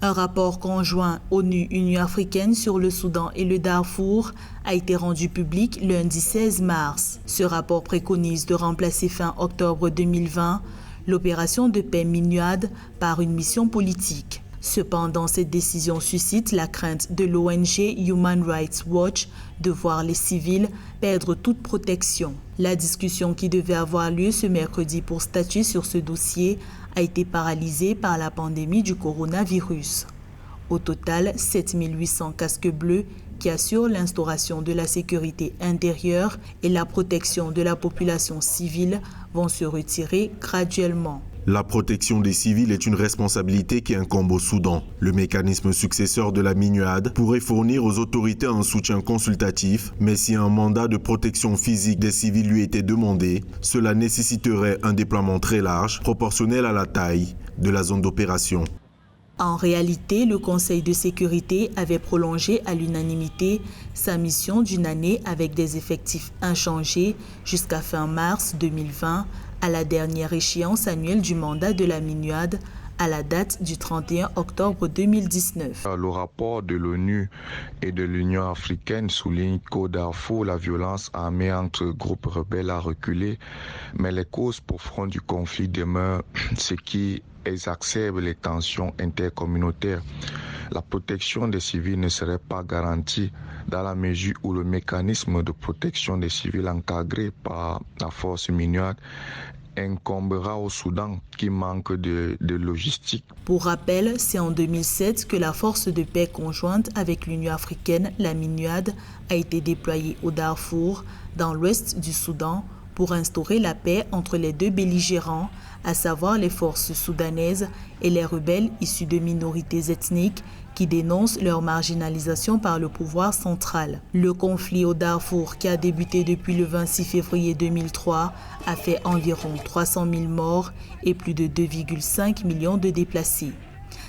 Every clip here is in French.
Un rapport conjoint ONU-Union africaine sur le Soudan et le Darfour a été rendu public lundi 16 mars. Ce rapport préconise de remplacer fin octobre 2020 l'opération de paix MINUAD par une mission politique. Cependant, cette décision suscite la crainte de l'ONG Human Rights Watch de voir les civils perdre toute protection. La discussion qui devait avoir lieu ce mercredi pour statuer sur ce dossier a été paralysée par la pandémie du coronavirus. Au total, 7800 casques bleus qui assurent l'instauration de la sécurité intérieure et la protection de la population civile vont se retirer graduellement. La protection des civils est une responsabilité qui incombe au Soudan. Le mécanisme successeur de la MINUAD pourrait fournir aux autorités un soutien consultatif, mais si un mandat de protection physique des civils lui était demandé, cela nécessiterait un déploiement très large, proportionnel à la taille de la zone d'opération. En réalité, le Conseil de sécurité avait prolongé à l'unanimité sa mission d'une année avec des effectifs inchangés jusqu'à fin mars 2020, à la dernière échéance annuelle du mandat de la MINUAD, à la date du 31 octobre 2019. Le rapport de l'ONU et de l'Union africaine souligne qu'au Darfour, la violence armée entre groupes rebelles a reculé, mais les causes profondes du conflit demeurent, ce qui exacerbe les tensions intercommunautaires. La protection des civils ne serait pas garantie dans la mesure où le mécanisme de protection des civils encadré par la force MINUAD incombera au Soudan qui manque de logistique. Pour rappel, c'est en 2007 que la force de paix conjointe avec l'Union africaine, la MINUAD, a été déployée au Darfour, dans l'ouest du Soudan, pour instaurer la paix entre les deux belligérants, à savoir les forces soudanaises et les rebelles issus de minorités ethniques qui dénoncent leur marginalisation par le pouvoir central. Le conflit au Darfour, qui a débuté depuis le 26 février 2003, a fait environ 300 000 morts et plus de 2,5 millions de déplacés.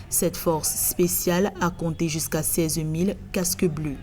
Cette force spéciale a compté jusqu'à 16 000 casques bleus.